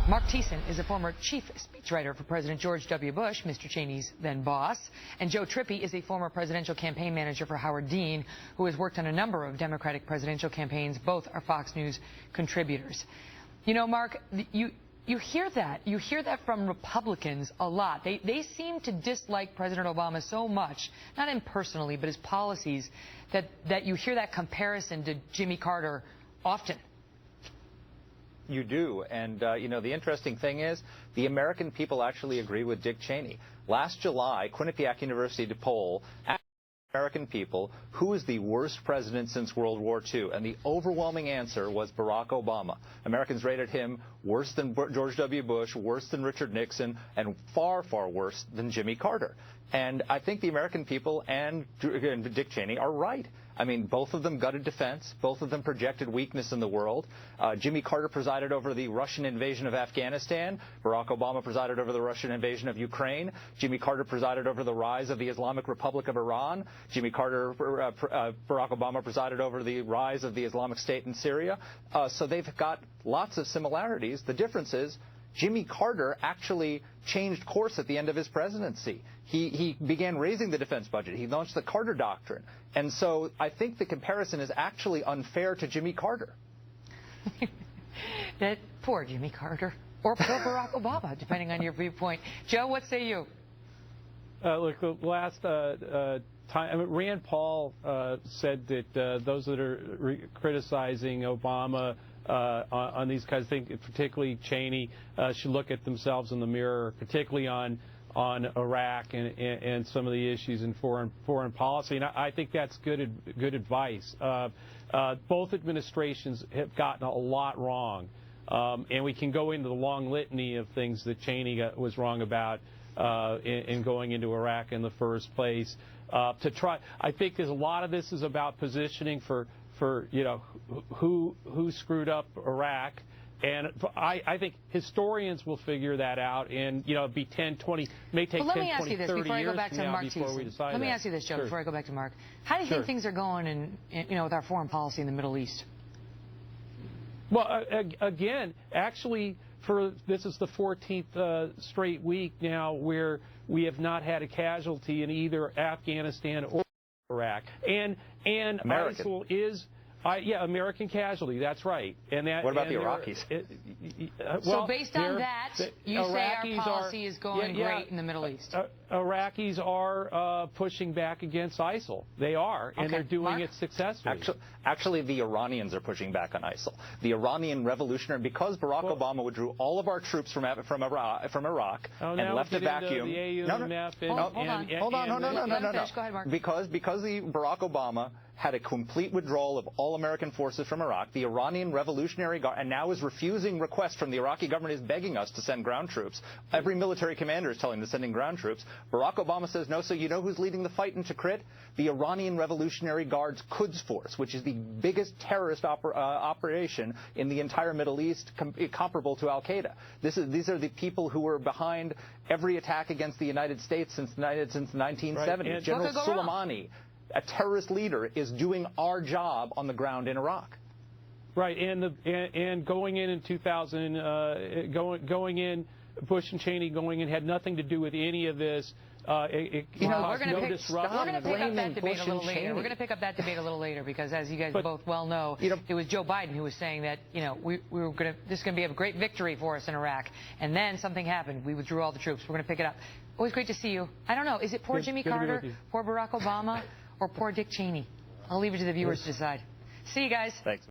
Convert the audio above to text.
Mark Thiessen is a former chief speechwriter for President George W. Bush, Mr. Cheney's then boss. And Joe Trippi is a former presidential campaign manager for Howard Dean, who has worked on a number of Democratic presidential campaigns. Both are Fox News contributors. You know, Mark, you hear that. You hear that from Republicans a lot. They seem to dislike President Obama so much, not impersonally, but his policies, that you hear that comparison to Jimmy Carter often. You do. And, you know, the interesting thing is the American people actually agree with Dick Cheney. Last July, Quinnipiac University did a poll asked American people who is the worst president since World War II. And the overwhelming answer was Barack Obama. Americans rated him worse than George W. Bush, worse than Richard Nixon, and far, far worse than Jimmy Carter. And I think the American people and Dick Cheney are right. I mean, both of them gutted defense. Both of them projected weakness in the world. Jimmy Carter presided over the Russian invasion of Afghanistan. Barack Obama presided over the Russian invasion of Ukraine. Jimmy Carter presided over the rise of the Islamic Republic of Iran. Barack Obama presided over the rise of the Islamic State in Syria. So they've got lots of similarities. The difference is Jimmy Carter actually changed course at the end of his presidency. He began raising the defense budget. He launched the Carter Doctrine. And so I think the comparison is actually unfair to Jimmy Carter. That poor Jimmy Carter, or poor Barack Obama, depending on your viewpoint. Joe, what say you? Look, the last time, I mean, Rand Paul said that those that are criticizing Obama on these kinds of things, particularly Cheney, should look at themselves in the mirror, particularly on Iraq and some of the issues in foreign policy. And I think that's good advice. Both administrations have gotten a lot wrong, and we can go into the long litany of things that Cheney was wrong about in going into Iraq in the first place. I think there's a lot of this is about positioning for you know, who screwed up Iraq. And I think historians will figure that out, and, you know, it'll be 10, 20, may take 10, 20, 30 years from now before we decide that. Let me ask you this, Joe, before I go back to Mark. How do you think things are going you know, with our foreign policy in the Middle East? Well, again, actually, this is the 14th straight week now where we have not had a casualty in either Afghanistan or Iraq. And ISIL is... American casualty, that's right. And that, what about the Iraqis? So based on that, you say our policy is going great in the Middle East. Iraqis are pushing back against ISIL. They are, and they're doing it successfully. Actually, the Iranians are pushing back on ISIL. The Iranian revolutionary, because Barack Obama withdrew all of our troops from Iraq and left a vacuum. Hold on. Because the Barack Obama had a complete withdrawal of all American forces from Iraq. The Iranian Revolutionary Guard, and now is refusing requests from the Iraqi government, is begging us to send ground troops. Every military commander is telling them to send in ground troops. Barack Obama says no, so you know who's leading the fight in Tikrit? The Iranian Revolutionary Guard's Quds Force, which is the biggest terrorist operation in the entire Middle East, comparable to al-Qaeda. These are the people who were behind every attack against the United States since the 1970s. Right. General Soleimani, a terrorist leader, is doing our job on the ground in Iraq. Right, and going in 2000, going in, Bush and Cheney going in had nothing to do with any of this. You know, we're going to pick up that debate a little later. We're going to pick up that debate a little later because, as you guys both well know, it was Joe Biden who was saying that, you know, this is going to be a great victory for us in Iraq. And then something happened. We withdrew all the troops. We're going to pick it up. Always great to see you. I don't know. Is it poor Jimmy Carter, poor Barack Obama, or poor Dick Cheney? I'll leave it to the viewers to decide. See you guys. Thanks.